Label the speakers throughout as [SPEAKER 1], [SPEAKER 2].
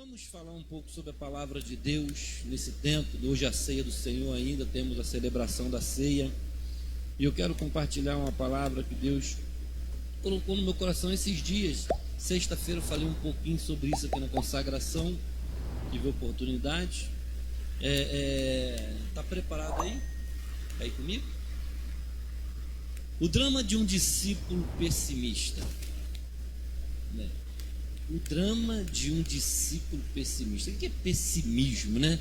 [SPEAKER 1] Vamos falar um pouco sobre a palavra de Deus nesse tempo. Hoje a ceia do Senhor, ainda temos a celebração da ceia, e eu quero compartilhar uma palavra que Deus colocou no meu coração esses dias. Sexta-feira eu falei um pouquinho sobre isso aqui na consagração, tive oportunidade. Tá preparado aí? Tá aí comigo? O drama de um discípulo pessimista, né? O drama de um discípulo pessimista. O que é pessimismo, né?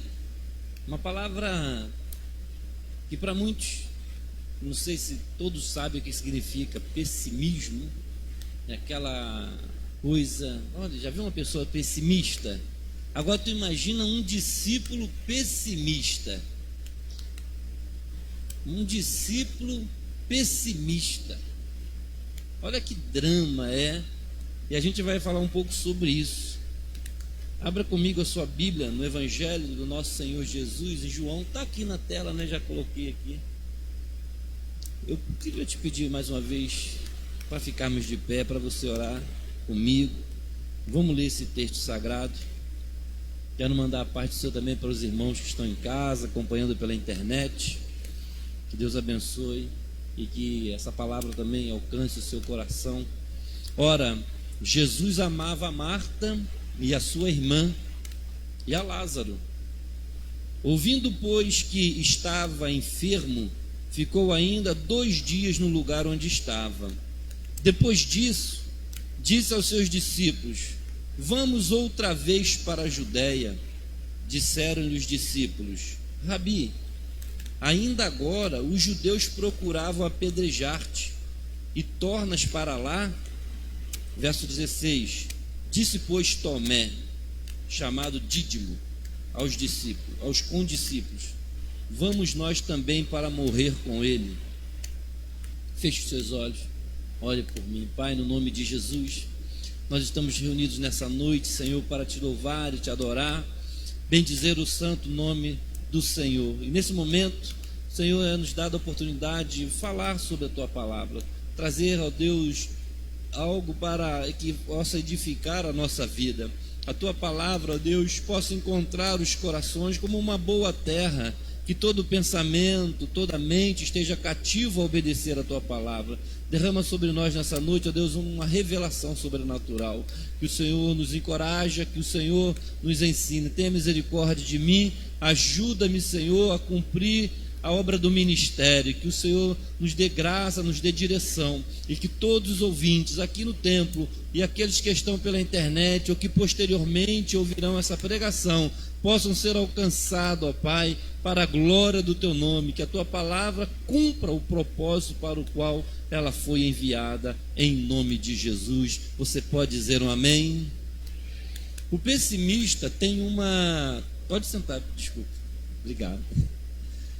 [SPEAKER 1] Uma palavra que para muitos, não sei se todos sabem o que significa pessimismo. É aquela coisa, olha, já viu uma pessoa pessimista? Agora tu imagina um discípulo pessimista. Um discípulo pessimista. Olha que drama é. E a gente vai falar um pouco sobre isso. Abra comigo a sua Bíblia no Evangelho do nosso Senhor Jesus, em João. Está aqui na tela, né? Já coloquei aqui. Eu queria te pedir mais uma vez para ficarmos de pé, para você orar comigo. Vamos ler esse texto sagrado. Quero mandar a parte do Senhor também para os irmãos que estão em casa, acompanhando pela internet. Que Deus abençoe e que essa palavra também alcance o seu coração. Ora, Jesus amava a Marta e a sua irmã e a Lázaro. Ouvindo, pois, que estava enfermo, ficou ainda 2 dias no lugar onde estava. Depois disso, disse aos seus discípulos: vamos outra vez para a Judéia. Disseram-lhe os discípulos: Rabi, ainda agora os judeus procuravam apedrejar-te, e tornas para lá? Verso 16: disse, pois, Tomé, chamado Dídimo, aos discípulos, aos condiscípulos: vamos nós também para morrer com ele. Feche os seus olhos, ore por mim. Pai, no nome de Jesus, nós estamos reunidos nessa noite, Senhor, para te louvar e te adorar, bendizer o santo nome do Senhor. E nesse momento, Senhor, é nos dado a oportunidade de falar sobre a tua palavra, trazer, ó Deus, algo para que possa edificar a nossa vida. A tua palavra, ó Deus, possa encontrar os corações como uma boa terra, que todo pensamento, toda mente esteja cativo a obedecer a tua palavra. Derrama sobre nós nessa noite, ó Deus, uma revelação sobrenatural. Que o Senhor nos encoraje, que o Senhor nos ensine. Tenha misericórdia de mim, ajuda-me, Senhor, a cumprir a obra do ministério. Que o Senhor nos dê graça, nos dê direção, e que todos os ouvintes aqui no templo e aqueles que estão pela internet ou que posteriormente ouvirão essa pregação possam ser alcançados, ó Pai, para a glória do teu nome. Que a tua palavra cumpra o propósito para o qual ela foi enviada, em nome de Jesus. Você pode dizer um amém? O pessimista tem uma... Pode sentar, desculpa. Obrigado.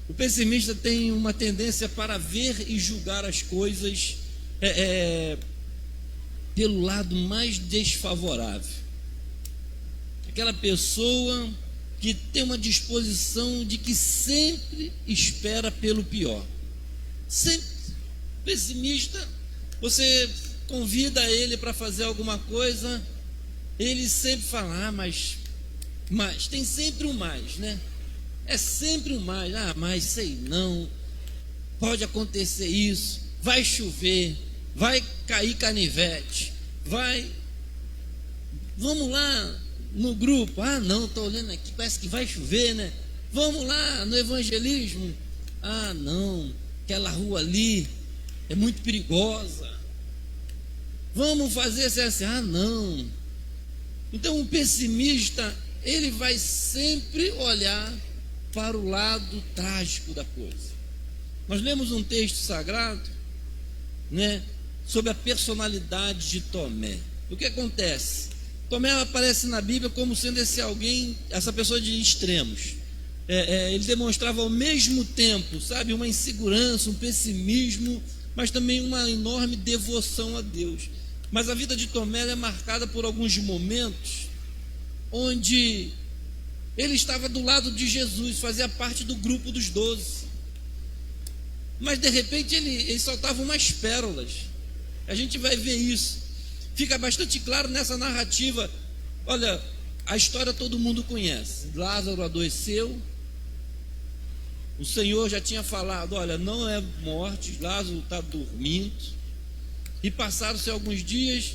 [SPEAKER 1] O pessimista tem uma tendência para ver e julgar as coisas pelo lado mais desfavorável. Aquela pessoa que tem uma disposição de que sempre espera pelo pior. Sempre. Pessimista, você convida ele para fazer alguma coisa, ele sempre fala: mas tem sempre um mais, né? É sempre um mais. Mas sei não, pode acontecer isso, vai chover, vai cair canivete, vamos lá no grupo, não, estou olhando aqui, parece que vai chover, né? Vamos lá no evangelismo, não, aquela rua ali é muito perigosa, vamos fazer assim, não. Então o pessimista, ele vai sempre olhar para o lado trágico da coisa. Nós lemos um texto sagrado, né, sobre a personalidade de Tomé. O que acontece? Tomé aparece na Bíblia como sendo essa pessoa de extremos. Ele demonstrava ao mesmo tempo, sabe, uma insegurança, um pessimismo, mas também uma enorme devoção a Deus. Mas a vida de Tomé é marcada por alguns momentos onde ele estava do lado de Jesus, fazia parte do grupo dos 12. Mas de repente ele soltava umas pérolas. A gente vai ver isso. Fica bastante claro nessa narrativa. Olha, A história todo mundo conhece. Lázaro adoeceu. O Senhor já tinha falado: olha, não é morte, Lázaro está dormindo. E passaram-se alguns dias,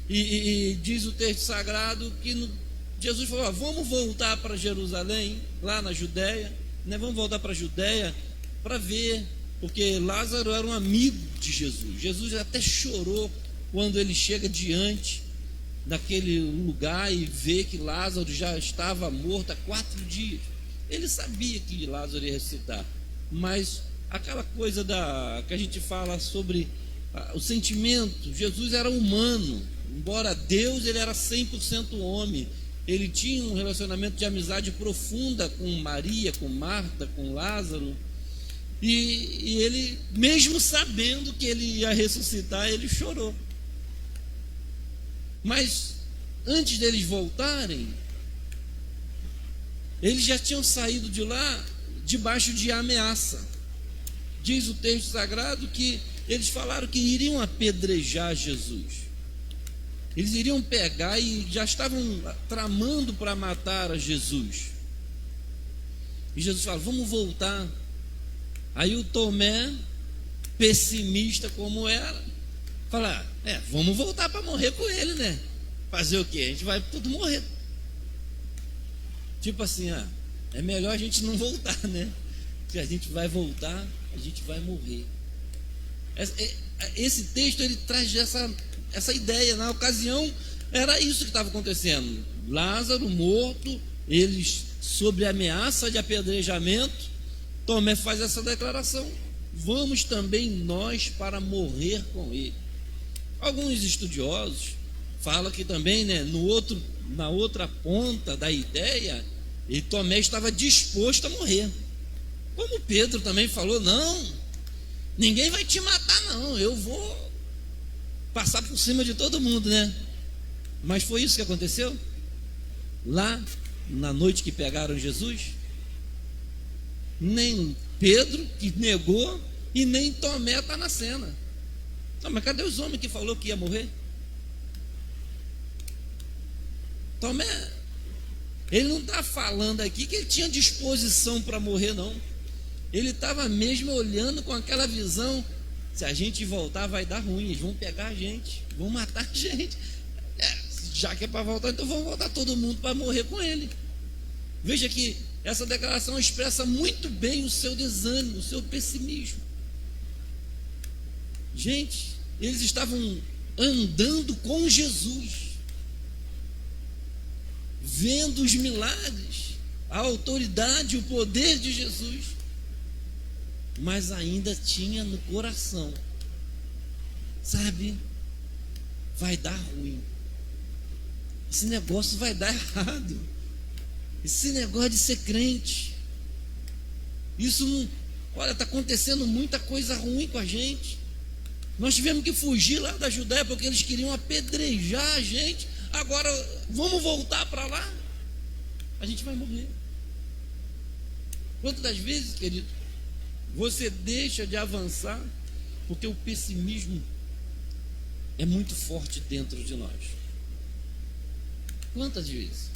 [SPEAKER 1] e diz o texto sagrado que Jesus falou: vamos voltar para Jerusalém, lá na Judéia, né? Vamos voltar para a Judéia para ver, porque Lázaro era um amigo de Jesus. Jesus até chorou quando ele chega diante daquele lugar e vê que Lázaro já estava morto há 4 dias. Ele sabia que Lázaro ia ressuscitar, mas aquela coisa que a gente fala sobre o sentimento, Jesus era humano, embora Deus, ele era 100% homem. Ele tinha um relacionamento de amizade profunda com Maria, com Marta, com Lázaro, e ele, mesmo sabendo que ele ia ressuscitar, ele chorou. Mas antes deles voltarem, eles já tinham saído de lá debaixo de ameaça. Diz o texto sagrado que eles falaram que iriam apedrejar Jesus. Eles iriam pegar e já estavam tramando para matar a Jesus. E Jesus fala: vamos voltar. Aí o Tomé, pessimista como era, fala: vamos voltar para morrer com ele, né? Fazer o quê? A gente vai tudo morrer. Tipo assim, é melhor a gente não voltar, né? Se a gente vai voltar, a gente vai morrer. Esse texto, ele traz essa ideia. Na ocasião, era isso que estava acontecendo. Lázaro morto, eles sob ameaça de apedrejamento. Tomé faz essa declaração: vamos também nós para morrer com ele. Alguns estudiosos falam que também, né, na outra ponta da ideia, e Tomé estava disposto a morrer, como Pedro também falou: não, ninguém vai te matar não, eu vou passar por cima de todo mundo, né? Mas foi isso que aconteceu lá na noite que pegaram Jesus. Nem Pedro, que negou, e nem Tomé está na cena. Não, mas cadê os homens que falou que ia morrer? Tomé, ele não está falando aqui que ele tinha disposição para morrer, não. Ele estava mesmo olhando com aquela visão: se a gente voltar vai dar ruim, eles vão pegar a gente, vão matar a gente. Já que é para voltar, então vamos voltar todo mundo para morrer com ele. Veja que essa declaração expressa muito bem o seu desânimo, o seu pessimismo. Gente, eles estavam andando com Jesus, vendo os milagres, a autoridade, o poder de Jesus, mas ainda tinha no coração: sabe, vai dar ruim, esse negócio vai dar errado, esse negócio de ser crente, isso não, olha, está acontecendo muita coisa ruim com a gente. Nós tivemos que fugir lá da Judéia porque eles queriam apedrejar a gente. Agora vamos voltar para lá, a gente vai morrer. Quantas das vezes, querido, você deixa de avançar porque o pessimismo é muito forte dentro de nós? Quantas vezes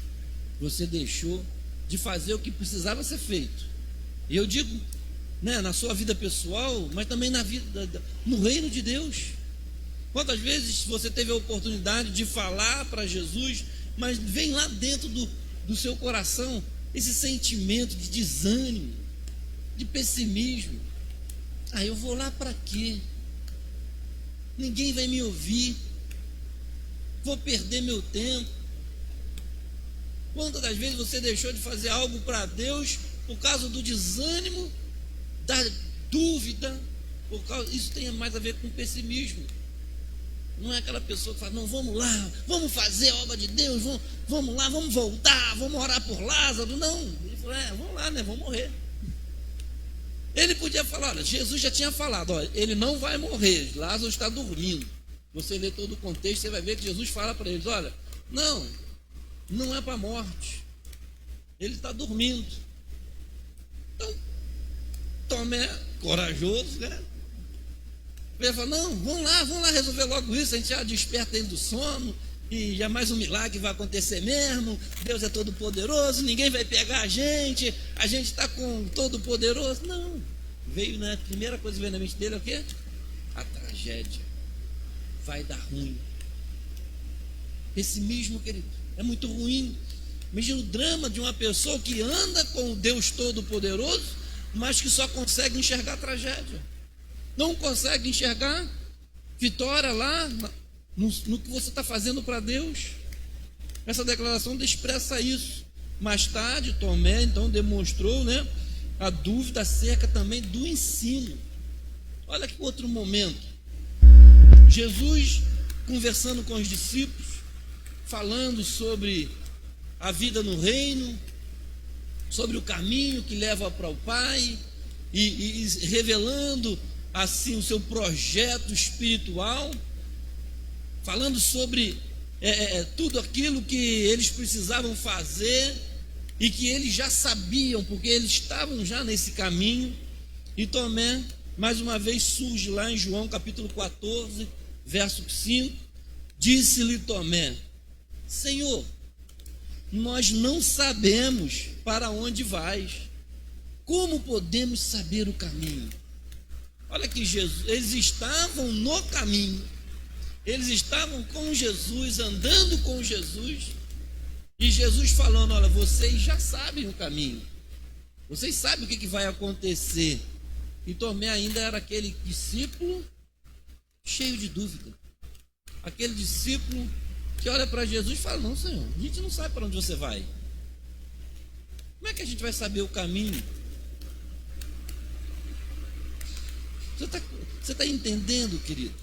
[SPEAKER 1] você deixou de fazer o que precisava ser feito? E eu digo, né, na sua vida pessoal, mas também na vida, no reino de Deus. Quantas vezes você teve a oportunidade de falar para Jesus, mas vem lá dentro do seu coração esse sentimento de desânimo, de pessimismo: eu vou lá para quê? Ninguém vai me ouvir, vou perder meu tempo. Quantas das vezes você deixou de fazer algo para Deus por causa do desânimo, da dúvida? Isso tem mais a ver com pessimismo. Não é aquela pessoa que fala: não, vamos lá, vamos fazer a obra de Deus, vamos lá, vamos voltar, vamos orar por Lázaro. Não, ele falou: vamos lá, né, vamos morrer. Ele podia falar: olha, Jesus já tinha falado, olha, ele não vai morrer, Lázaro está dormindo. Você lê todo o contexto, você vai ver que Jesus fala para eles: olha, não é para a morte, ele está dormindo. Então, Tomé, corajoso, né? Ele falou: não, vamos lá resolver logo isso, a gente já desperta dentro do sono, e jamais um milagre vai acontecer mesmo, Deus é todo poderoso, ninguém vai pegar a gente está com todo poderoso. Não, veio, né, a primeira coisa que veio na mente dele é o quê? A tragédia, vai dar ruim. Pessimismo, querido, é muito ruim. Imagina o drama de uma pessoa que anda com o Deus Todo-Poderoso, mas que só consegue enxergar a tragédia. Não consegue enxergar vitória lá no que você está fazendo para Deus. Essa declaração expressa isso. Mais tarde, Tomé então demonstrou, né, a dúvida acerca também do ensino. Olha que outro momento. Jesus conversando com os discípulos, falando sobre a vida no reino, sobre o caminho que leva para o Pai, e revelando assim o seu projeto espiritual, falando sobre tudo aquilo que eles precisavam fazer e que eles já sabiam, porque eles estavam já nesse caminho. E Tomé, mais uma vez, surge lá em João capítulo 14, verso 5, disse-lhe Tomé: Senhor, nós não sabemos para onde vais, como podemos saber o caminho? Olha que Jesus, eles estavam no caminho, eles estavam com Jesus, andando com Jesus, e Jesus falando: olha, vocês já sabem o caminho, vocês sabem o que vai acontecer. E Tomé ainda era aquele discípulo cheio de dúvida, aquele discípulo que olha para Jesus e fala: não, Senhor, a gente não sabe para onde você vai, como é que a gente vai saber o caminho? Você está entendendo, querido?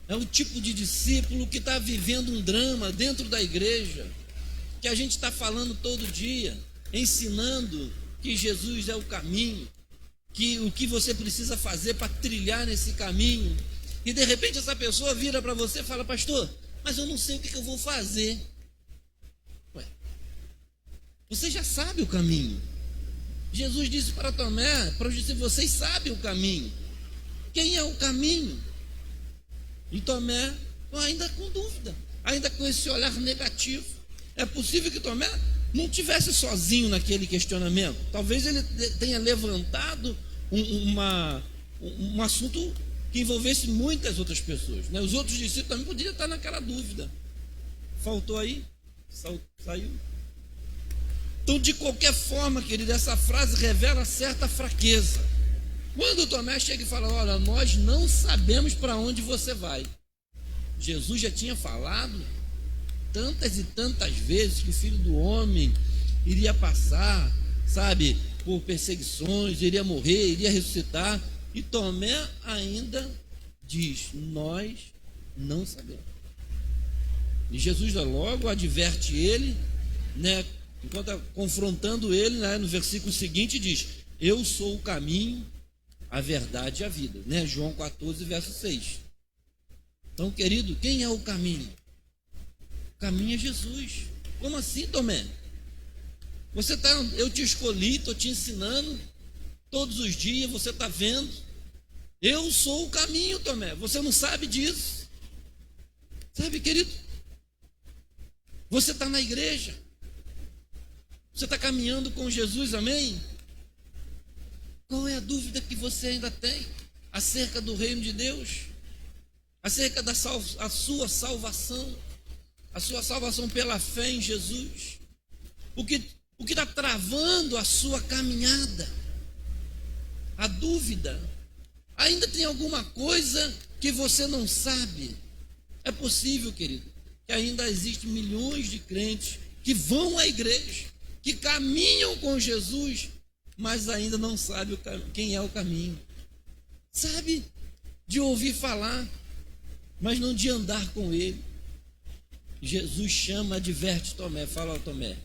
[SPEAKER 1] É o tipo de discípulo que está vivendo um drama dentro da igreja, que a gente está falando todo dia, ensinando que Jesus é o caminho, que o que você precisa fazer para trilhar nesse caminho, e de repente essa pessoa vira para você e fala: pastor, mas eu não sei o que eu vou fazer. Ué, você já sabe o caminho. Jesus disse para Tomé, para os discípulos: vocês sabem o caminho. Quem é o caminho? E Tomé ainda com dúvida, ainda com esse olhar negativo. É possível que Tomé não tivesse sozinho naquele questionamento. Talvez ele tenha levantado um assunto que envolvesse muitas outras pessoas, né? Os outros discípulos também poderiam estar naquela dúvida. Faltou aí? Saiu? Então, de qualquer forma, querido, essa frase revela certa fraqueza. Quando Tomé chega e fala: olha, nós não sabemos para onde você vai. Jesus já tinha falado tantas e tantas vezes que o Filho do Homem iria passar, sabe, por perseguições, iria morrer, iria ressuscitar. E Tomé ainda diz: nós não sabemos. E Jesus logo adverte ele, né, enquanto confrontando ele, né, no versículo seguinte diz: eu sou o caminho, a verdade e a vida, né? João 14, verso 6. Então, querido, quem é o caminho? O caminho é Jesus. Como assim, Tomé? Eu te escolhi, estou te ensinando todos os dias, você está vendo. Eu sou o caminho, Tomé. Você não sabe disso? Sabe, querido? Você está na igreja, você está caminhando com Jesus, amém? Qual é a dúvida que você ainda tem acerca do reino de Deus? Acerca da a sua salvação pela fé em Jesus? O que está travando a sua caminhada? A dúvida? Ainda tem alguma coisa que você não sabe? É possível, querido, que ainda existem milhões de crentes que vão à igreja, que caminham com Jesus, mas ainda não sabe quem é o caminho. Sabe de ouvir falar, mas não de andar com ele. Jesus chama, adverte Tomé, fala ao Tomé: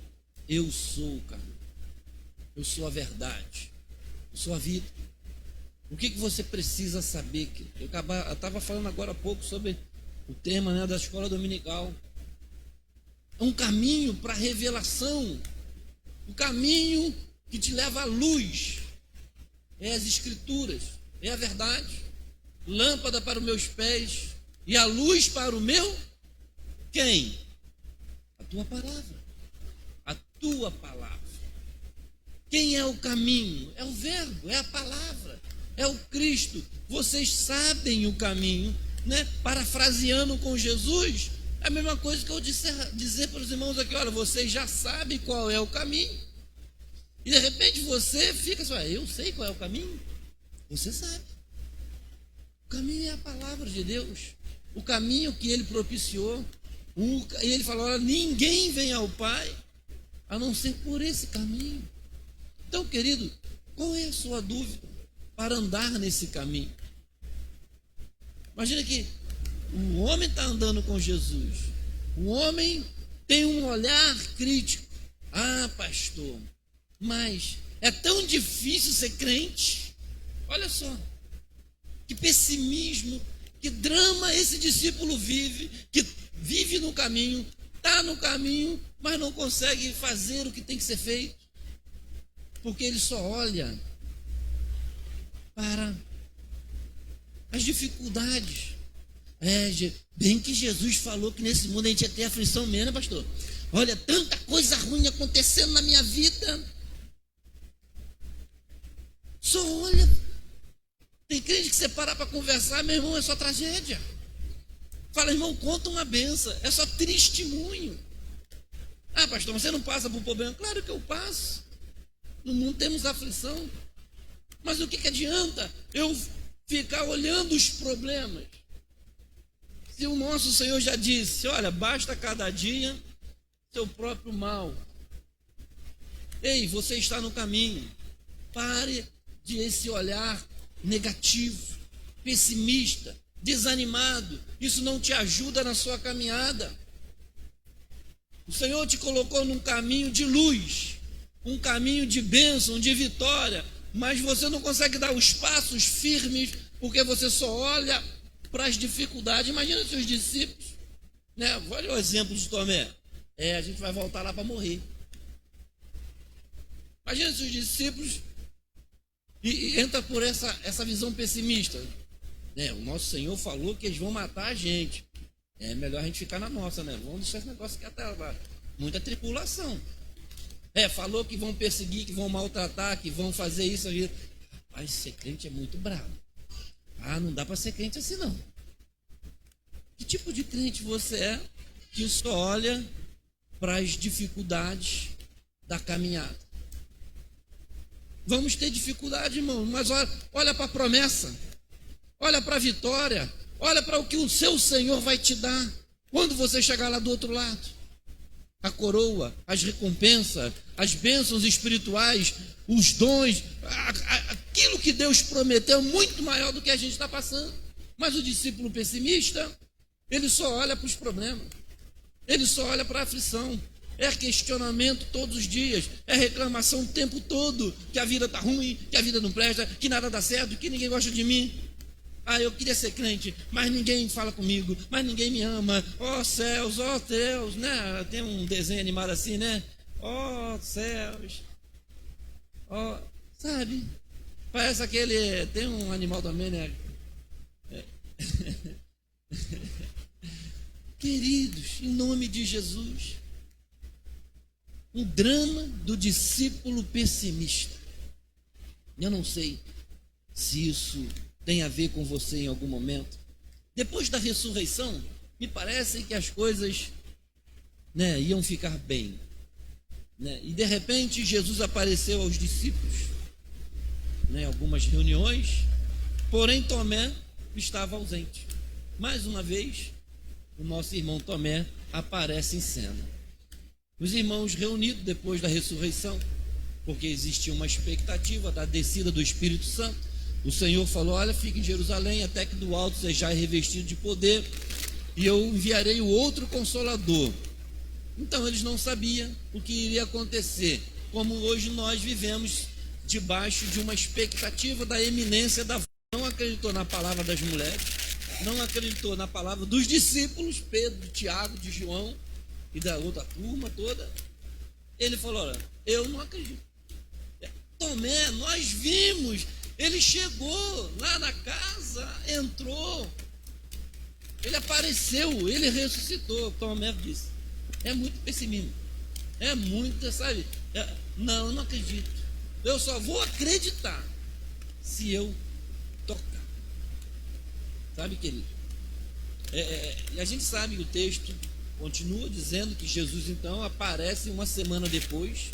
[SPEAKER 1] eu sou o caminho, eu sou a verdade, eu sou a vida. O que você precisa saber? Eu estava falando agora há pouco sobre o tema, né, da escola dominical. É um caminho para a revelação, um caminho que te leva à luz, é as escrituras, é a verdade, lâmpada para os meus pés e a luz para o meu Quem? A tua palavra. A tua palavra. Quem é o caminho? É o verbo, é a palavra, é o Cristo. Vocês sabem o caminho, né? Parafraseando com Jesus, é a mesma coisa que eu dizer para os irmãos aqui: olha, vocês já sabem qual é o caminho. E de repente você fica assim: eu sei qual é o caminho. Você sabe. O caminho é a palavra de Deus. O caminho que Ele propiciou. E Ele falou: olha, ninguém vem ao Pai a não ser por esse caminho. Então, querido, qual é a sua dúvida para andar nesse caminho? Imagina que o homem está andando com Jesus. O homem tem um olhar crítico. Ah, pastor, mas é tão difícil ser crente. Olha só, que pessimismo, que drama esse discípulo vive, que vive no caminho, está no caminho, mas não consegue fazer o que tem que ser feito. Porque ele só olha para as dificuldades. Bem que Jesus falou que nesse mundo a gente ia ter aflição mesmo, né, pastor? Olha, tanta coisa ruim acontecendo na minha vida. Só olha. Tem crente que você para conversar, meu irmão, é só tragédia. Fala, irmão, conta uma benção, é só testemunho. Ah, pastor, você não passa por problema? Claro que eu passo. No mundo temos aflição. Mas o que adianta eu ficar olhando os problemas? Se o nosso Senhor já disse: olha, basta cada dia seu próprio mal. Ei, você está no caminho. Pare de esse olhar negativo, pessimista, desanimado. Isso não te ajuda na sua caminhada. O Senhor te colocou num caminho de luz, um caminho de bênção, de vitória, mas você não consegue dar os passos firmes porque você só olha para as dificuldades. Imagina seus discípulos, né? Olha o exemplo de Tomé. A gente vai voltar lá para morrer. Imagina seus discípulos e entra por essa visão pessimista. O nosso Senhor falou que eles vão matar a gente. É melhor a gente ficar na nossa, né? Vamos deixar esse negócio aqui até lá. Muita tripulação. Falou que vão perseguir, que vão maltratar, que vão fazer isso. Rapaz, ser crente é muito bravo. Não dá para ser crente assim não. Que tipo de crente você é que só olha para as dificuldades da caminhada? Vamos ter dificuldade, irmão, mas olha para a promessa, olha para a vitória, olha para o que o seu Senhor vai te dar quando você chegar lá do outro lado. A coroa, as recompensas, as bênçãos espirituais, os dons, aquilo que Deus prometeu é muito maior do que a gente está passando. Mas o discípulo pessimista, ele só olha para os problemas, ele só olha para a aflição. É questionamento todos os dias, é reclamação o tempo todo, que a vida está ruim, que a vida não presta, que nada dá certo, que ninguém gosta de mim. Eu queria ser crente, mas ninguém fala comigo, mas ninguém me ama. Céus, Deus, né? Tem um desenho animado assim, né? Céus, sabe? Parece aquele, tem um animal também, né? Queridos, em nome de Jesus, um drama do discípulo pessimista. Eu não sei se isso tem a ver com você em algum momento. Depois da ressurreição, me parece que as coisas, iam ficar bem. E de repente Jesus apareceu aos discípulos, em algumas reuniões, porém Tomé estava ausente. Mais uma vez, o nosso irmão Tomé aparece em cena. Os irmãos reunidos depois da ressurreição, porque existia uma expectativa da descida do Espírito Santo, o Senhor falou: olha, fique em Jerusalém até que do alto sejais revestido de poder, e eu enviarei o outro Consolador. Então eles não sabiam o que iria acontecer, como hoje nós vivemos debaixo de uma expectativa da eminência da... Não acreditou na palavra das mulheres, não acreditou na palavra dos discípulos, Pedro, Tiago, de João e da outra turma toda. Ele falou: olha, eu não acredito. Tomé, nós vimos, ele chegou lá na casa, entrou, Ele apareceu, ele ressuscitou. Tomé disse: é muito pessimismo. É muito, sabe? Não, eu não acredito. Eu só vou acreditar se eu tocar. Sabe, querido? E a gente sabe que o texto continua dizendo que Jesus então aparece uma semana depois,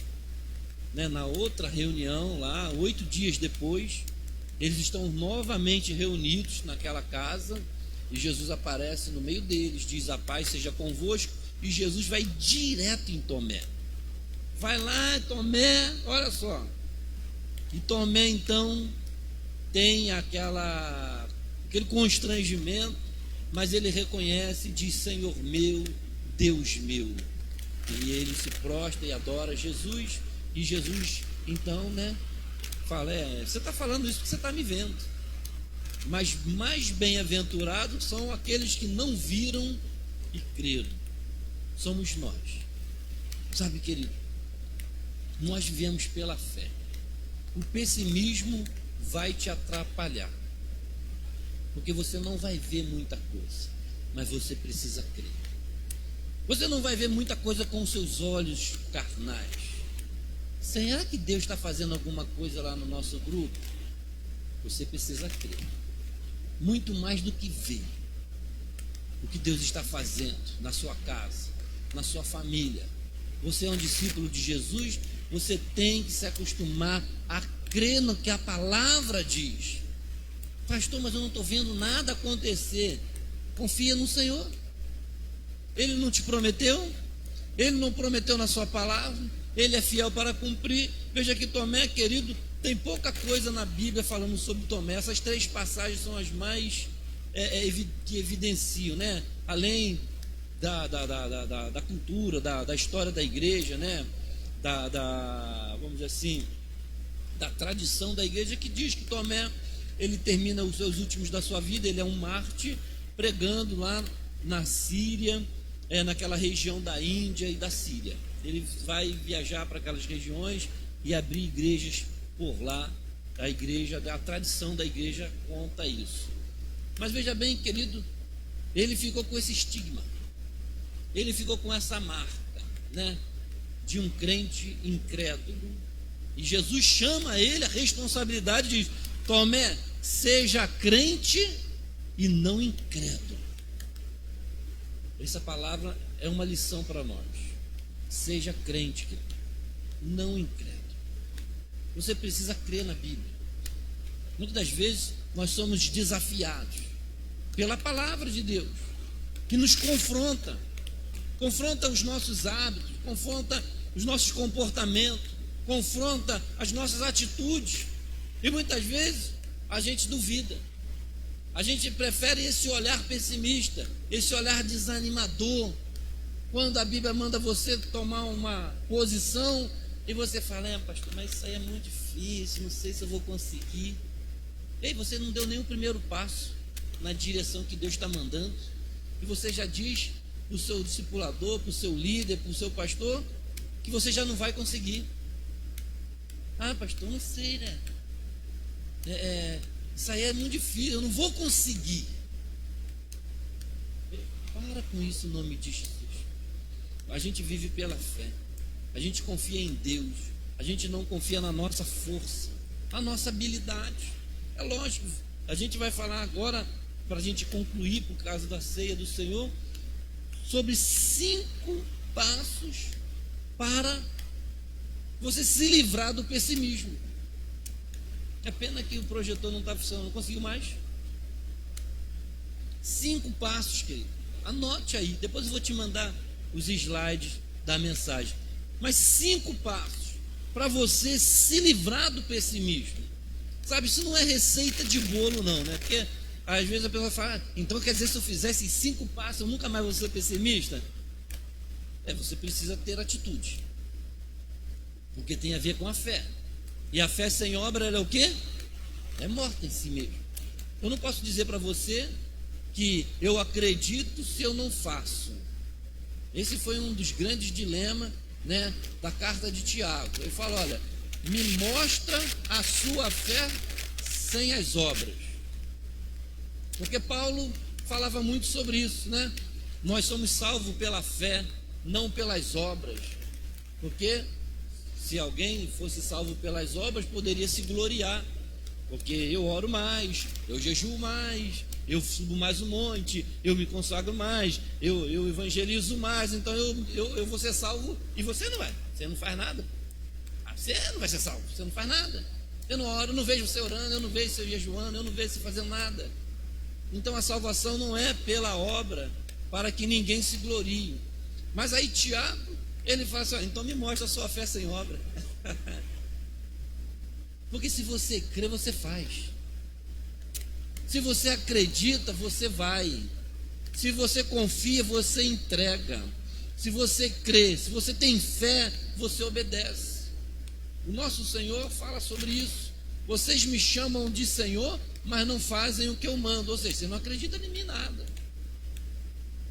[SPEAKER 1] né, na outra reunião lá, 8 dias depois. Eles estão novamente reunidos naquela casa e Jesus aparece no meio deles, diz: a paz seja convosco. E Jesus vai direto em Tomé. Vai lá, Tomé, olha só. E Tomé então tem aquele constrangimento, mas ele reconhece e diz: Senhor meu, Deus meu. E ele se prostra e adora Jesus. E Jesus então, né, fala: você está falando isso porque você está me vendo, mas mais bem-aventurados são aqueles que não viram e creram. Somos nós. Sabe, querido, nós vivemos pela fé. O pessimismo vai te atrapalhar, porque você não vai ver muita coisa, mas você precisa crer. Você não vai ver muita coisa com os seus olhos carnais. Será que Deus está fazendo alguma coisa lá no nosso grupo? Você precisa crer. Muito mais do que ver o que Deus está fazendo na sua casa, na sua família. Você é um discípulo de Jesus, você tem que se acostumar a crer no que a palavra diz. Pastor, mas eu não estou vendo nada acontecer. Confia no Senhor. Ele não te prometeu? Ele não prometeu na sua palavra? Ele é fiel para cumprir. Veja que Tomé, querido, tem pouca coisa na Bíblia falando sobre Tomé. Essas 3 passagens são as mais que evidenciam, né? Além da cultura, da história da igreja, né? Vamos dizer assim, da tradição da igreja, que diz que Tomé, ele termina os seus últimos da sua vida, ele é um mártir, pregando lá na Síria, naquela região da Índia e da Síria. Ele vai viajar para aquelas regiões e abrir igrejas por lá. A tradição da igreja conta isso. Mas veja bem, querido, ele ficou com esse estigma, ele ficou com essa marca, né, de um crente incrédulo. E Jesus chama ele a responsabilidade e diz: Tomé, seja crente e não incrédulo. Essa palavra é uma lição para nós. Seja crente, querido, não incrédulo. Você precisa crer na Bíblia. Muitas das vezes nós somos desafiados pela palavra de Deus, que nos confronta os nossos hábitos, confronta os nossos comportamentos, confronta as nossas atitudes. E muitas vezes a gente duvida. A gente prefere esse olhar pessimista, esse olhar desanimador. Quando a Bíblia manda você tomar uma posição e você fala: pastor, mas isso aí é muito difícil, não sei se eu vou conseguir. Ei, você não deu nem o primeiro passo na direção que Deus está mandando, e você já diz para o seu discipulador, para o seu líder, para o seu pastor, que você já não vai conseguir. Pastor, não sei, né? Isso aí é muito difícil, eu não vou conseguir. Para com isso em nome de Jesus. A gente vive pela fé, a gente confia em Deus, a gente não confia na nossa força, na nossa habilidade. É lógico, a gente vai falar agora, para a gente concluir por causa da ceia do Senhor, sobre 5 passos para você se livrar do pessimismo. É pena que o projetor não está funcionando, não conseguiu mais. 5 passos, querido. Anote aí, depois eu vou te mandar os slides da mensagem. Mas 5 passos para você se livrar do pessimismo. Sabe, isso não é receita de bolo não, né? Porque às vezes a pessoa fala: então quer dizer, se eu fizesse 5 passos eu nunca mais vou ser pessimista? Você precisa ter atitude, porque tem a ver com a fé. E a fé sem obra, ela é o quê? É morta em si mesmo. Eu não posso dizer para você que eu acredito se eu não faço. Esse foi um dos grandes dilemas, né, da carta de Tiago. Ele fala: olha, me mostra a sua fé sem as obras. Porque Paulo falava muito sobre isso, né? Nós somos salvos pela fé, não pelas obras. Porque se alguém fosse salvo pelas obras, poderia se gloriar. Porque eu oro mais, eu jejuo mais, eu subo mais um monte, eu me consagro mais, eu evangelizo mais, então eu vou ser salvo e você não vai. Você não faz nada. Você não vai ser salvo, você não faz nada. Eu não oro, eu não vejo você orando, eu não vejo você jejuando, eu não vejo você fazendo nada. Então a salvação não é pela obra, para que ninguém se glorie. Mas aí Tiago, ele fala assim, então me mostra a sua fé sem obra. Porque se você crê, você faz. Se você acredita, você vai. Se você confia, você entrega. Se você crê, se você tem fé, você obedece. O nosso Senhor fala sobre isso. Vocês me chamam de Senhor, mas não fazem o que eu mando. Ou seja, você não acredita em mim nada.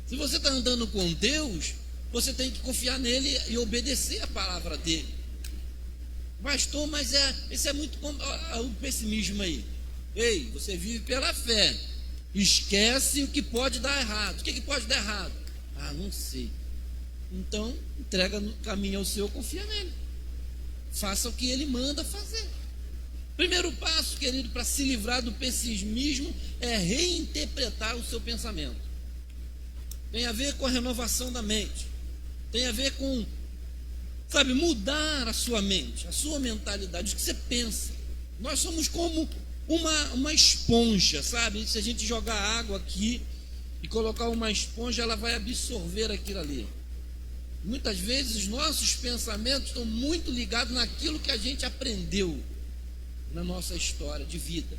[SPEAKER 1] Se você está andando com Deus, você tem que confiar nele e obedecer a palavra dele. Pastor, mas esse é muito o pessimismo aí. Ei, você vive pela fé. Esquece o que pode dar errado. O que pode dar errado? Ah, não sei. Então, entrega no caminho ao Senhor, confia nele. Faça o que ele manda fazer. Primeiro passo, querido, para se livrar do pessimismo é reinterpretar o seu pensamento. Tem a ver com a renovação da mente. Tem a ver com, mudar a sua mente, a sua mentalidade, o que você pensa. Nós somos como uma esponja, sabe? Se a gente jogar água aqui e colocar uma esponja, ela vai absorver aquilo ali. Muitas vezes os nossos pensamentos estão muito ligados naquilo que a gente aprendeu na nossa história de vida,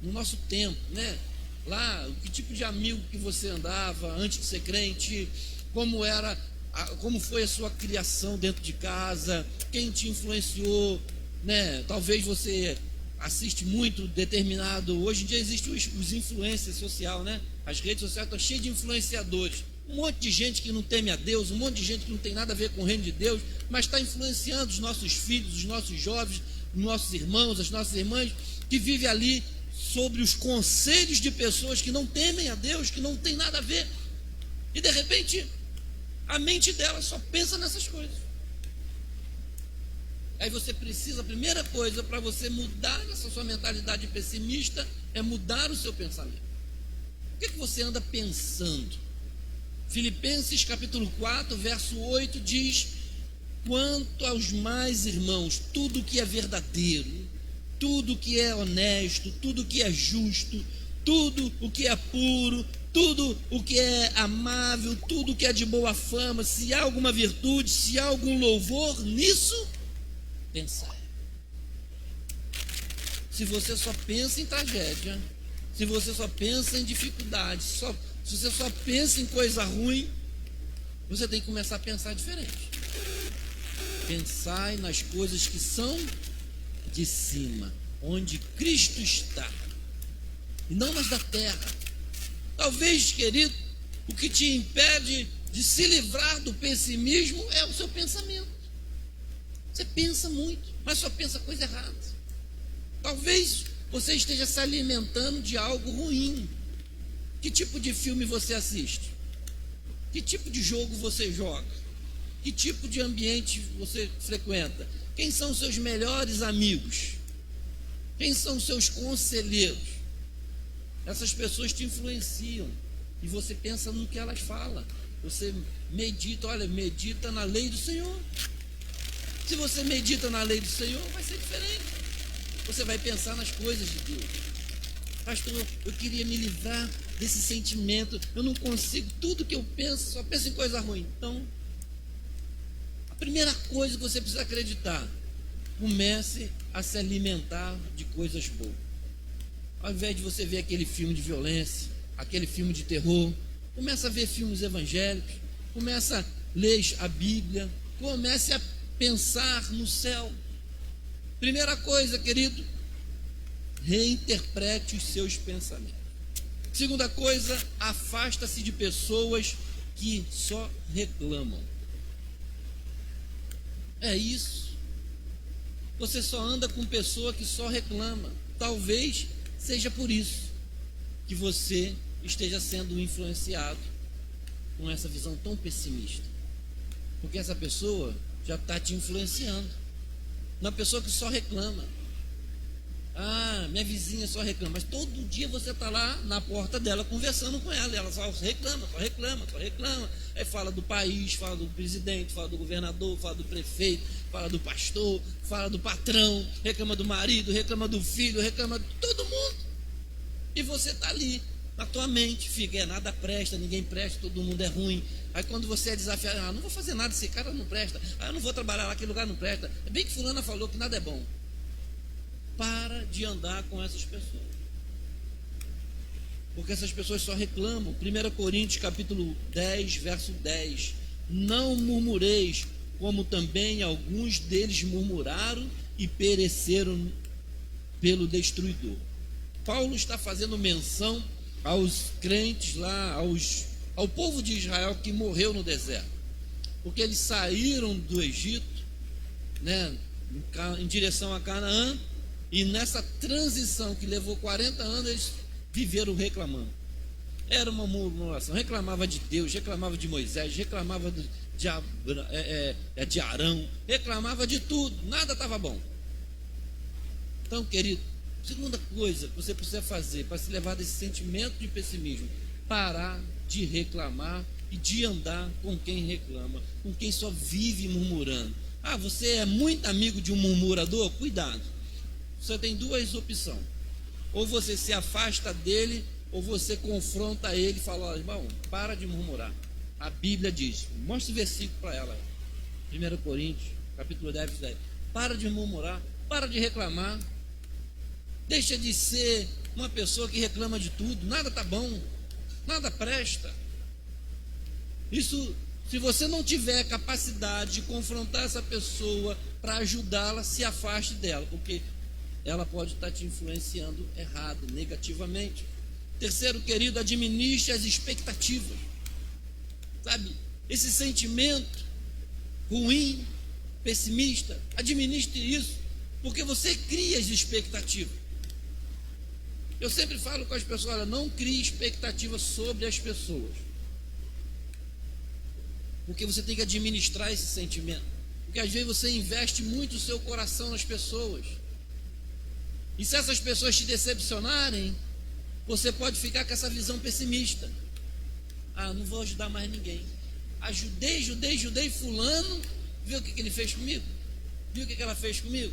[SPEAKER 1] no nosso tempo, né? Lá, que tipo de amigo que você andava antes de ser crente, como foi a sua criação dentro de casa, quem te influenciou, né? Talvez você assiste muito determinado. Hoje em dia existem os influencers social, né? As redes sociais estão cheias de influenciadores. Um monte de gente que não teme a Deus, um monte de gente que não tem nada a ver com o reino de Deus, mas está influenciando os nossos filhos, os nossos jovens, os nossos irmãos, as nossas irmãs, que vivem ali sobre os conselhos de pessoas que não temem a Deus, que não tem nada a ver. E de repente, a mente dela só pensa nessas coisas. Aí você precisa, a primeira coisa para você mudar essa sua mentalidade pessimista é mudar o seu pensamento. O que você anda pensando? Filipenses capítulo 4, verso 8 diz: quanto aos mais irmãos, tudo que é verdadeiro, tudo que é honesto, tudo que é justo, tudo o que é puro, tudo o que é amável, tudo que é de boa fama, se há alguma virtude, se há algum louvor, nisso pensai. Se você só pensa em tragédia, se você só pensa em dificuldade, se você só pensa em coisa ruim, você tem que começar a pensar diferente. Pensai nas coisas que são de cima, onde Cristo está, e não nas da terra. Talvez, querido, o que te impede de se livrar do pessimismo é o seu pensamento. Você pensa muito, mas só pensa coisa errada. Talvez você esteja se alimentando de algo ruim. Que tipo de filme você assiste? Que tipo de jogo você joga? Que tipo de ambiente você frequenta? Quem são os seus melhores amigos? Quem são os seus conselheiros? Essas pessoas te influenciam e você pensa no que elas falam. Você medita na lei do Senhor. Se você medita na lei do Senhor, vai ser diferente. Você vai pensar nas coisas de Deus. Pastor, eu queria me livrar desse sentimento, eu não consigo, tudo que eu penso, só penso em coisa ruim. Então, a primeira coisa que você precisa acreditar, comece a se alimentar de coisas boas. Ao invés de você ver aquele filme de violência, aquele filme de terror, comece a ver filmes evangélicos, comece a ler a Bíblia, comece a pensar no céu. Primeira coisa, querido, reinterprete os seus pensamentos. Segunda coisa, afasta-se de pessoas que só reclamam. É isso. Você só anda com pessoa que só reclama. Talvez seja por isso que você esteja sendo influenciado com essa visão tão pessimista. Porque essa pessoa já está te influenciando. Uma pessoa que só reclama. Ah, minha vizinha só reclama. Mas todo dia você está lá na porta dela conversando com ela. E ela só reclama, só reclama, só reclama. Aí fala do país, fala do presidente, fala do governador, fala do prefeito, fala do pastor, fala do patrão, reclama do marido, reclama do filho, reclama de todo mundo. E você está ali, na tua mente, fica, nada presta, ninguém presta, todo mundo é ruim. Aí quando você é desafiado, não vou fazer nada, esse cara não presta. Eu não vou trabalhar lá, aquele lugar não presta. É bem que fulana falou que nada é bom. Para de andar com essas pessoas. Porque essas pessoas só reclamam. 1 Coríntios capítulo 10, verso 10. Não murmureis, como também alguns deles murmuraram e pereceram pelo destruidor. Paulo está fazendo menção aos crentes lá, ao povo de Israel que morreu no deserto. Porque eles saíram do Egito, né, em direção a Canaã. E nessa transição que levou 40 anos, eles viveram reclamando. Era uma murmuração. Reclamava de Deus, reclamava de Moisés, reclamava de Arão, reclamava de tudo. Nada estava bom. Então, querido, segunda coisa que você precisa fazer para se levar desse sentimento de pessimismo: parar de reclamar e de andar com quem reclama, com quem só vive murmurando. Ah, você é muito amigo de um murmurador? Cuidado. Você tem duas opções: ou você se afasta dele, ou você confronta ele e fala: irmão, para de murmurar. A Bíblia diz, mostra o versículo para ela, 1 Coríntios capítulo 10, 10. Para de murmurar, para de reclamar, deixa de ser uma pessoa que reclama de tudo. Nada está bom, nada presta. Isso, se você não tiver capacidade de confrontar essa pessoa para ajudá-la, se afaste dela, porque ela pode estar te influenciando errado, negativamente. Terceiro, querido, administre as expectativas. Sabe, esse sentimento ruim, pessimista, administre isso, porque você cria as expectativas. Eu sempre falo com as pessoas: olha, não crie expectativas sobre as pessoas, porque você tem que administrar esse sentimento. Porque às vezes você investe muito o seu coração nas pessoas. E se essas pessoas te decepcionarem, você pode ficar com essa visão pessimista. Ah, não vou ajudar mais ninguém. Ajudei fulano, viu o que ele fez comigo? Viu o que ela fez comigo?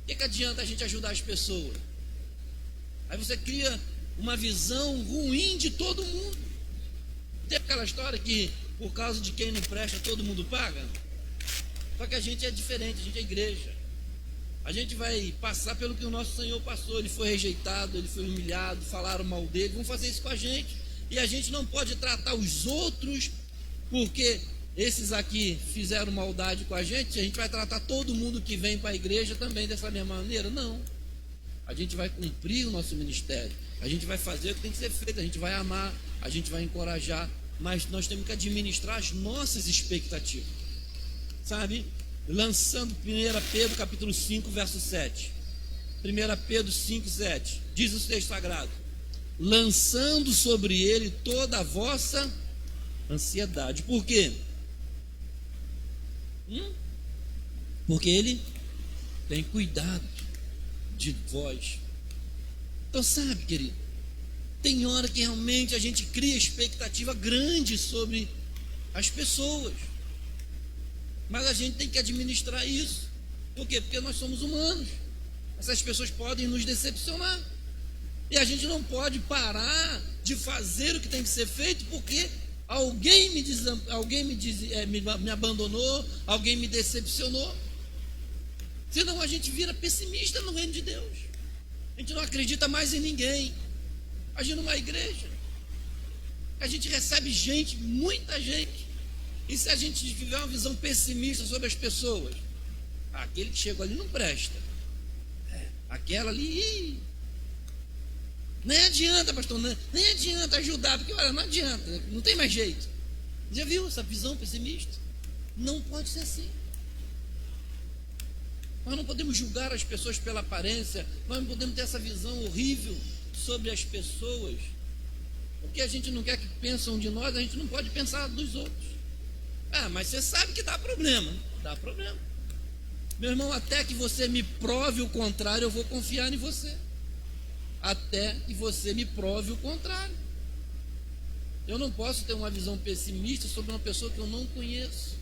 [SPEAKER 1] O que adianta a gente ajudar as pessoas? Aí você cria uma visão ruim de todo mundo. Tem aquela história que por causa de quem não presta, todo mundo paga? Só que a gente é diferente, a gente é igreja. A gente vai passar pelo que o nosso Senhor passou. Ele foi rejeitado, ele foi humilhado, falaram mal dele, vão fazer isso com a gente. E a gente não pode tratar os outros porque esses aqui fizeram maldade com a gente vai tratar todo mundo que vem para a igreja também dessa mesma maneira? Não. A gente vai cumprir o nosso ministério, a gente vai fazer o que tem que ser feito, a gente vai amar, a gente vai encorajar, mas nós temos que administrar as nossas expectativas, sabe? Lançando 1 Pedro capítulo 5, verso 7. 1 Pedro 5, 7. Diz o texto sagrado: lançando sobre ele toda a vossa ansiedade. Por quê? Porque ele tem cuidado de vós. Então, sabe, querido, tem hora que realmente a gente cria expectativa grande sobre as pessoas, mas a gente tem que administrar isso. Por quê? Porque nós somos humanos. Essas pessoas podem nos decepcionar, e a gente não pode parar de fazer o que tem que ser feito porque alguém me abandonou, alguém me decepcionou. Senão a gente vira pessimista no reino de Deus. A gente não acredita mais em ninguém. A gente numa igreja, a gente recebe gente, muita gente. E se a gente tiver uma visão pessimista sobre as pessoas, aquele que chegou ali não presta. Aquela ali, nem adianta, pastor, nem adianta ajudar, porque olha, não adianta, não tem mais jeito. Já viu essa visão pessimista? Não pode ser assim. Nós não podemos julgar as pessoas pela aparência, nós não podemos ter essa visão horrível sobre as pessoas. Porque a gente não quer que pensam de nós, a gente não pode pensar dos outros. Mas você sabe que dá problema. Dá problema. Meu irmão, até que você me prove o contrário, eu vou confiar em você. Até que você me prove o contrário. Eu não posso ter uma visão pessimista sobre uma pessoa que eu não conheço.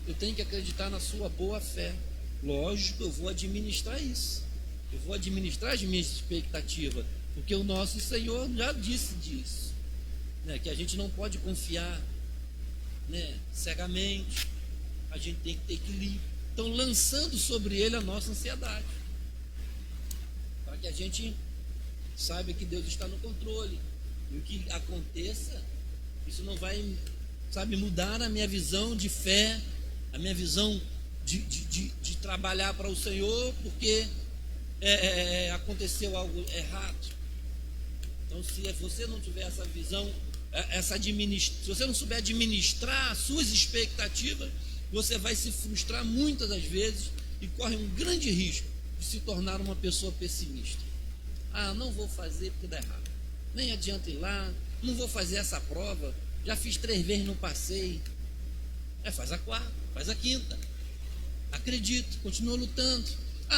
[SPEAKER 1] Eu tenho que acreditar na sua boa fé. Lógico, eu vou administrar isso. Eu vou administrar as minhas expectativas. Porque o nosso Senhor já disse disso. Né? Que a gente não pode confiar, né, cegamente. A gente tem que ter equilíbrio. Então, lançando sobre ele a nossa ansiedade. Para que a gente saiba que Deus está no controle. E o que aconteça, isso não vai, mudar a minha visão de fé, a minha visão de trabalhar para o Senhor, porque aconteceu algo errado. Então, se você não tiver essa visão, se você não souber administrar as suas expectativas, você vai se frustrar muitas das vezes e corre um grande risco de se tornar uma pessoa pessimista. Não vou fazer porque dá errado. Nem adianta ir lá, não vou fazer essa prova, já fiz 3 vezes, não passei. Faz a 4ª, faz a 5ª. Acredito, continua lutando.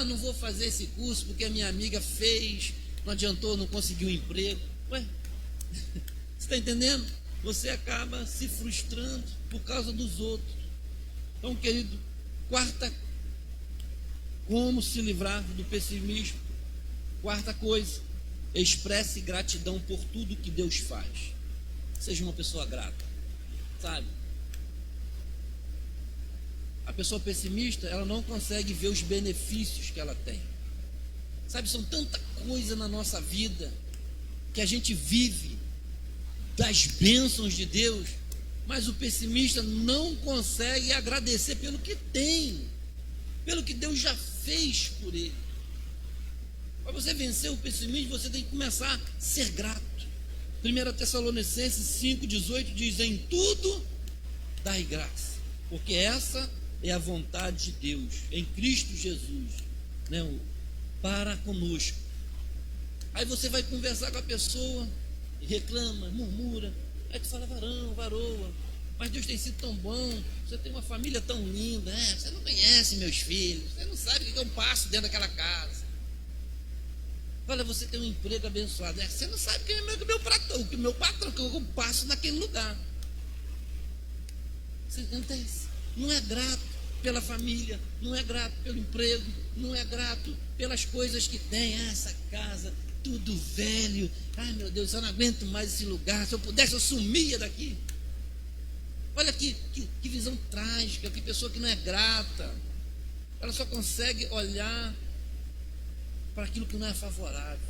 [SPEAKER 1] Não vou fazer esse curso porque a minha amiga fez, não adiantou, não conseguiu um emprego. Você está entendendo? Você acaba se frustrando por causa dos outros. Então, querido, 4ª, como se livrar do pessimismo? 4ª coisa, expresse gratidão por tudo que Deus faz. Seja uma pessoa grata, sabe? A pessoa pessimista, ela não consegue ver os benefícios que ela tem. Sabe, são tanta coisa na nossa vida que a gente vive das bênçãos de Deus, mas o pessimista não consegue agradecer pelo que tem, pelo que Deus já fez por ele. Para você vencer o pessimismo, você tem que começar a ser grato. 1 Tessalonicenses 5,18 diz: em tudo dai graça, porque essa é a vontade de Deus em Cristo Jesus, né, para conosco. Aí você vai conversar com a pessoa e reclama, murmura. Aí tu fala: varão, varoa, mas Deus tem sido tão bom, você tem uma família tão linda, você não conhece meus filhos, você não sabe o que eu passo dentro daquela casa. Olha, você tem um emprego abençoado, você não sabe que é o meu patrão, que eu passo naquele lugar. Você entende? Não é grato pela família, não é grato pelo emprego, não é grato pelas coisas que tem. Essa casa, tudo velho. Ai, meu Deus, eu não aguento mais esse lugar. Se eu pudesse, eu sumia daqui. Olha que visão trágica, que pessoa que não é grata. Ela só consegue olhar para aquilo que não é favorável.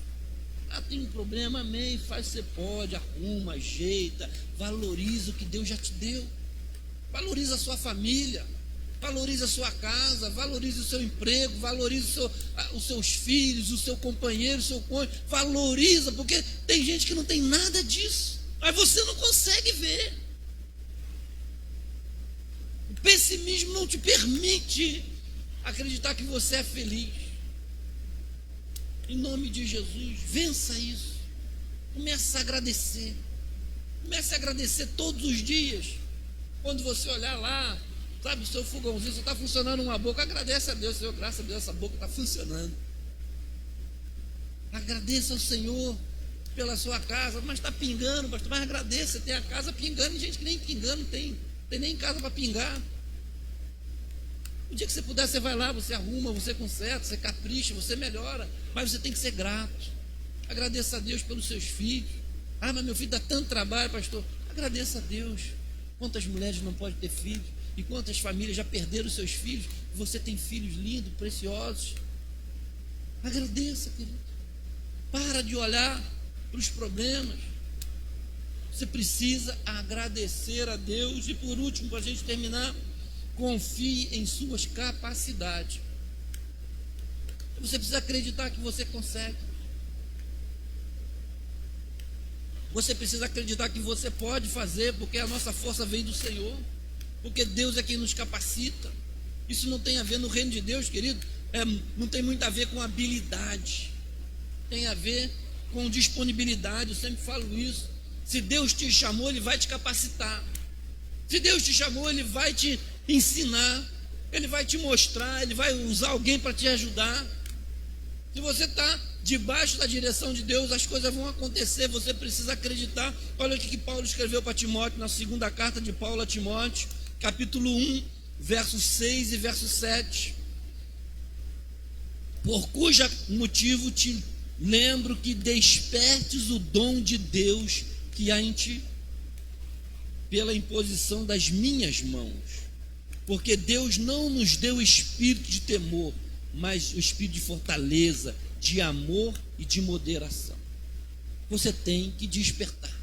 [SPEAKER 1] Tem um problema, amém, faz o que você pode, arruma, ajeita, valoriza o que Deus já te deu. Valoriza a sua família, valoriza a sua casa, valoriza o seu emprego, valoriza os seus filhos, o seu companheiro, o seu cônjuge. Valoriza, porque tem gente que não tem nada disso, mas você não consegue ver. O pessimismo não te permite acreditar que você é feliz. Em nome de Jesus, vença isso. Comece a agradecer. Comece a agradecer todos os dias. Quando você olhar lá, sabe, o seu fogãozinho, só está funcionando uma boca, agradece a Deus, Senhor, graças a Deus, essa boca está funcionando. Agradeça ao Senhor pela sua casa, mas está pingando, mas agradeça, você tem a casa pingando, e gente que nem pingando tem nem casa para pingar. O dia que você puder, você vai lá, você arruma, você conserta, você capricha, você melhora, mas você tem que ser grato. Agradeça a Deus pelos seus filhos. Mas meu filho dá tanto trabalho, pastor. Agradeça a Deus. Quantas mulheres não podem ter filhos? E quantas famílias já perderam seus filhos? Você tem filhos lindos, preciosos. Agradeça, querido. Para de olhar para os problemas. Você precisa agradecer a Deus. E por último, para a gente terminar, confie em suas capacidades. Você precisa acreditar que você consegue. Você precisa acreditar que você pode fazer, porque a nossa força vem do Senhor, porque Deus é quem nos capacita. Isso não tem a ver no reino de Deus, querido, não tem muito a ver com habilidade, tem a ver com disponibilidade. Eu sempre falo isso. Se Deus te chamou, Ele vai te capacitar. Se Deus te chamou, Ele vai te ensinar, Ele vai te mostrar, Ele vai usar alguém para te ajudar. Se você está debaixo da direção de Deus, as coisas vão acontecer, você precisa acreditar. Olha o que Paulo escreveu para Timóteo, na segunda carta de Paulo a Timóteo, capítulo 1, versos 6 e verso 7. Por cujo motivo te lembro que despertes o dom de Deus que há em ti, pela imposição das minhas mãos, porque Deus não nos deu espírito de temor, mas o espírito de fortaleza, de amor e de moderação. Você tem que despertar,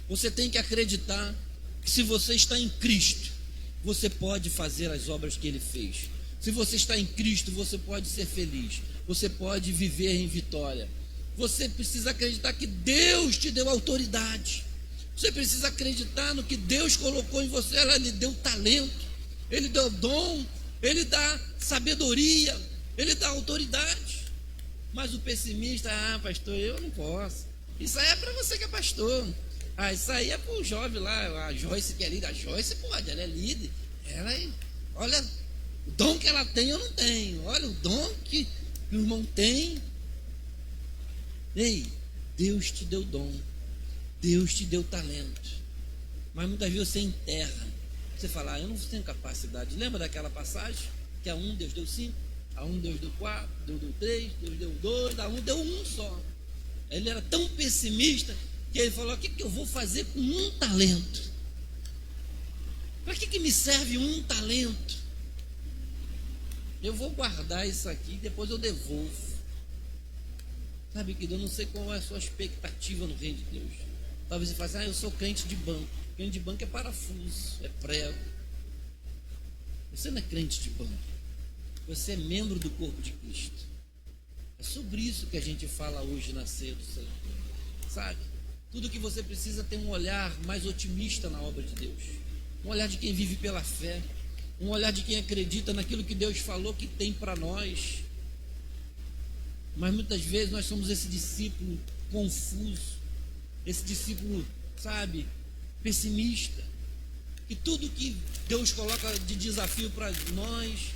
[SPEAKER 1] você tem que acreditar que se você está em Cristo, você pode fazer as obras que Ele fez. Se você está em Cristo, você pode ser feliz, você pode viver em vitória. Você precisa acreditar que Deus te deu autoridade. Você precisa acreditar no que Deus colocou em você. Ela lhe deu talento, Ele deu dom, Ele dá sabedoria, Ele dá autoridade. Mas o pessimista, pastor, eu não posso. Isso aí é para você que é pastor. Isso aí é para o jovem lá, a Joyce que é líder. A Joyce pode, ela é líder. Olha, o dom que ela tem eu não tenho. Olha o dom que o irmão tem. Ei, Deus te deu dom, Deus te deu talento, mas muitas vezes você enterra. Você fala, eu não tenho capacidade. Lembra daquela passagem que a um Deus deu 5, a um Deus deu 4, Deus deu 3, Deus deu 2, a um deu 1 só. Ele era tão pessimista que ele falou, o que eu vou fazer com um talento? Para que me serve um talento? Eu vou guardar isso aqui, depois eu devolvo. Sabe, querido, eu não sei qual é a sua expectativa no reino de Deus. Talvez você fale, eu sou crente de banco. Crente de banco é parafuso, é prego. Você não é crente de banco. Você é membro do corpo de Cristo. É sobre isso que a gente fala hoje na ceia do Senhor. Sabe, tudo que você precisa ter um olhar mais otimista na obra de Deus. Um olhar de quem vive pela fé. Um olhar de quem acredita naquilo que Deus falou que tem para nós. Mas muitas vezes nós somos esse discípulo confuso, esse discípulo, sabe, pessimista, que tudo que Deus coloca de desafio para nós,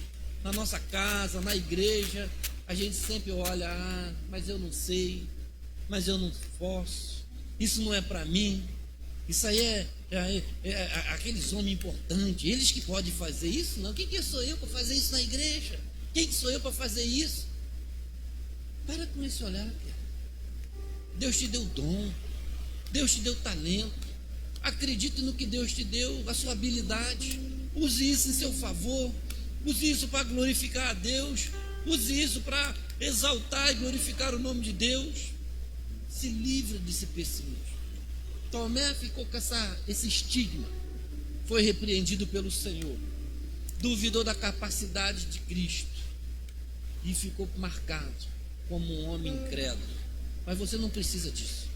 [SPEAKER 1] na nossa casa, na igreja, a gente sempre olha, mas eu não sei, mas eu não posso, isso não é para mim, isso aí é aqueles homens importantes, eles que podem fazer isso, não, quem que sou eu para fazer isso na igreja? Quem que sou eu para fazer isso? Para com esse olhar. Deus te deu dom, Deus te deu talento. Acredite no que Deus te deu, a sua habilidade. Use isso em seu favor. Use isso para glorificar a Deus. Use isso para exaltar e glorificar o nome de Deus. Se livre desse pessimismo. Tomé ficou com esse estigma. Foi repreendido pelo Senhor. Duvidou da capacidade de Cristo. E ficou marcado como um homem incrédulo. Mas você não precisa disso.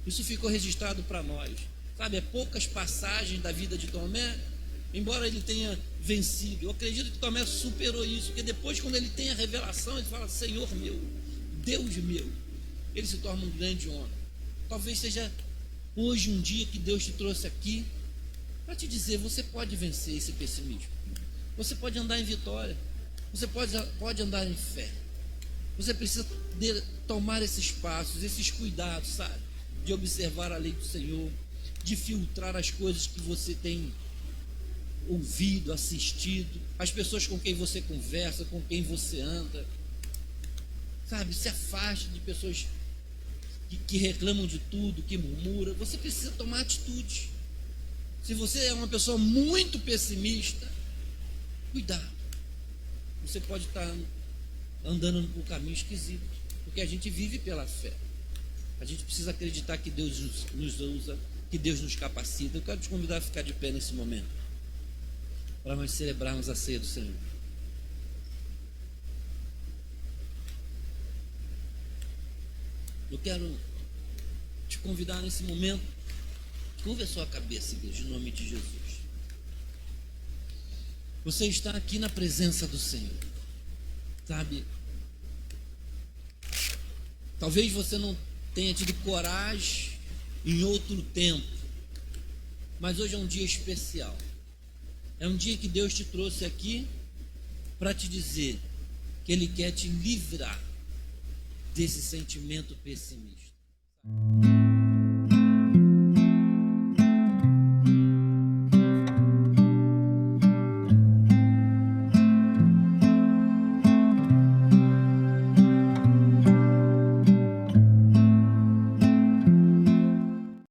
[SPEAKER 1] Isso ficou registrado para nós. Sabe, poucas passagens da vida de Tomé, embora ele tenha vencido. Eu acredito que Tomé superou isso, porque depois, quando ele tem a revelação, ele fala, Senhor meu, Deus meu, ele se torna um grande homem. Talvez seja hoje um dia que Deus te trouxe aqui para te dizer, você pode vencer esse pessimismo. Você pode andar em vitória. Você pode andar em fé. Você precisa tomar esses passos, esses cuidados, sabe? De observar a lei do Senhor, de filtrar as coisas que você tem ouvido, assistido, as pessoas com quem você conversa, com quem você anda. Sabe, se afaste de pessoas que reclamam de tudo, que murmuram. Você precisa tomar atitude. Se você é uma pessoa muito pessimista, cuidado. Você pode estar andando por um caminho esquisito, porque a gente vive pela fé. A gente precisa acreditar que Deus nos usa, que Deus nos capacita. Eu quero te convidar a ficar de pé nesse momento, para nós celebrarmos a ceia do Senhor. Eu quero te convidar nesse momento, curva a sua cabeça, igreja, em nome de Jesus. Você está aqui na presença do Senhor, sabe? Talvez você não tenha tido coragem em outro tempo, mas hoje é um dia especial. É um dia que Deus te trouxe aqui para te dizer que Ele quer te livrar desse sentimento pessimista.